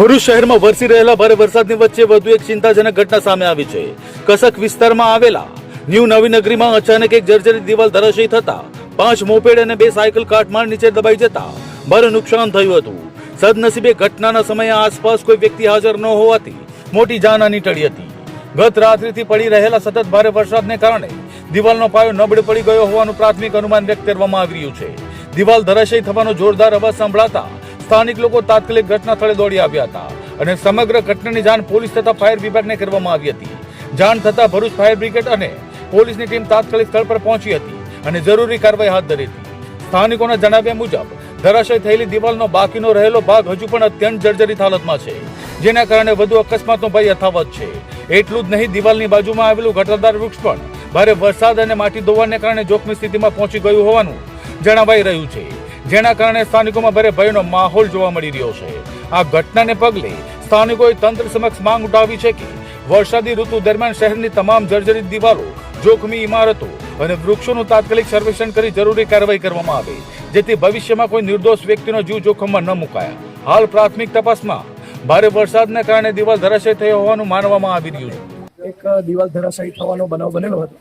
ભરૂચ શહેરમાં વરસી રહેલા ભારે વરસાદની વચ્ચે વધુ એક ચિંતાજનક ઘટના સામે આવી છે। કસક વિસ્તારમાં આવેલા ન્યૂ નવીનગરીમાં અચાનક એક જર્જરિત દિવાલ ધરાશયી થતા 5 મોપેડ અને 2 સાયકલ કાટમાળ નીચે દબાઈ જતા ભારે નુકસાન થયું હતું। સદનસીબે ઘટનાના સમયે આસપાસ કોઈ વ્યક્તિ હાજર ન હોવાથી મોટી જાનહાની ટળી હતી। ગત રાત્રિથી પડી રહેલા સતત ભારે વરસાદને કારણે દિવાલનો પાયો નબળો પડી ગયો હોવાનું પ્રાથમિક અનુમાન વ્યક્ત કરવામાં આવી રહ્યું છે। દિવાલ ધરાશયી થવાનો જોરદાર અવાજ સંભળાતા સ્થાનિક લોકો તાત્કાલિક ઘટના સ્થળે દોડી આવ્યા હતા અને સમગ્ર ઘટનાની જાણ પોલીસ તથા ફાયર વિભાગને કરવામાં આવી હતી। જાણ થતા ભરૂચ ફાયર બ્રિગેડ અને પોલીસની ટીમ તાત્કાલિક સ્થળ પર પહોંચી હતી અને જરૂરી કાર્યવાહી હાથ ધરી હતી। સ્થાનિકોના જણાવ્યા મુજબ ધરાશય થયેલી દિવાલનો બાકીનો રહેલો ભાગ હજુ પણ અત્યંત જર્જરિત હાલતમાં છે, જેના કારણે વધુ અકસ્માતનો ભય યથાવત છે। એટલું જ નહીં, દિવાલની બાજુમાં આવેલું ઘટાદાર વૃક્ષ પણ ભારે વરસાદ અને માટી ધોવાને કારણે જોખમી સ્થિતિમાં પહોંચી ગયું હોવાનું જણાવાઈ રહ્યું છે, જેના કારણે સ્થાનિકોમાં ભારે ભયનો માહોલ જોવા મળી રહ્યો છે। આ ઘટનાને પગલે સ્થાનિકોએ તંત્ર સમક્ષ માંગ ઉઠાવી છે કે વરસાદી ઋતુ દરમિયાન શહેરની તમામ જર્જરિત દિવાલો, જોખમી ઇમારતો અને વૃક્ષોનું તાત્કાલિક સર્વેક્ષણ કરી જરૂરી કાર્યવાહી કરવામાં આવે, જેથી ભવિષ્યમાં કોઈ નિર્દોષ વ્યક્તિનો જીવ જોખમમાં ન મુકાય। હાલ પ્રાથમિક તપાસમાં ભારે વરસાદને કારણે દિવાલ ધરાશયી થયો હોવાનું માનવામાં આવી રહ્યું છે। એક દિવાલ ધરાશયી થવાનો બનાવ બનેલો હતો,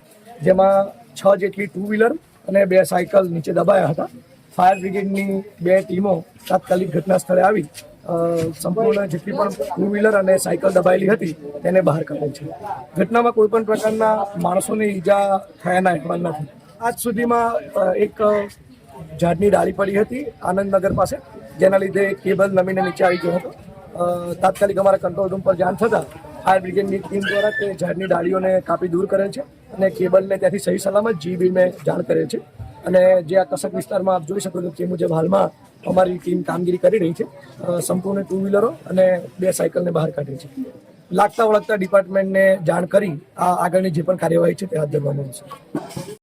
જેમાં 6 જેટલી 2 વ્હીલર અને 2 સાયકલ નીચે દબાયા હતા। ફાયર બ્રિગેડની 2 ટીમો તાત્કાલિક ઘટના સ્થળે આવી સંપૂર્ણ જેટલી પણ 2 વ્હીલર અને સાયકલ દબાયેલી હતી તેને બહાર કાઢી છે। ઘટનામાં કોઈ પણ પ્રકારના માણસોને ઈજા થયાના અહેવાલ નથી। આજ સુધીમાં એક ઝાડની ડાળી પડી હતી આનંદનગર પાસે, જેના લીધે કેબલ નમીને નીચે આવી ગયો હતો। તાત્કાલિક અમારા કંટ્રોલ રૂમ પર જાણ થતાં ફાયર બ્રિગેડની ટીમ દ્વારા તે ઝાડની ડાળીઓને કાપી દૂર કરેલ છે અને કેબલને ત્યાંથી સહી સલામત જીબીને જાણ કરેલ છે। અને જે આ કસક વિસ્તારમાં આપ જોઈ શકો છો તે મુજબ હાલમાં અમારી ટીમ કામગીરી કરી રહી છે। સંપૂર્ણ 2 વ્હીલરો અને 2 સાયકલને બહાર કાઢી છે। લાગતા વળગતા ડિપાર્ટમેન્ટને જાણ કરી આ આગળની જે પણ કાર્યવાહી છે તે હાથ ધરવામાં આવશે।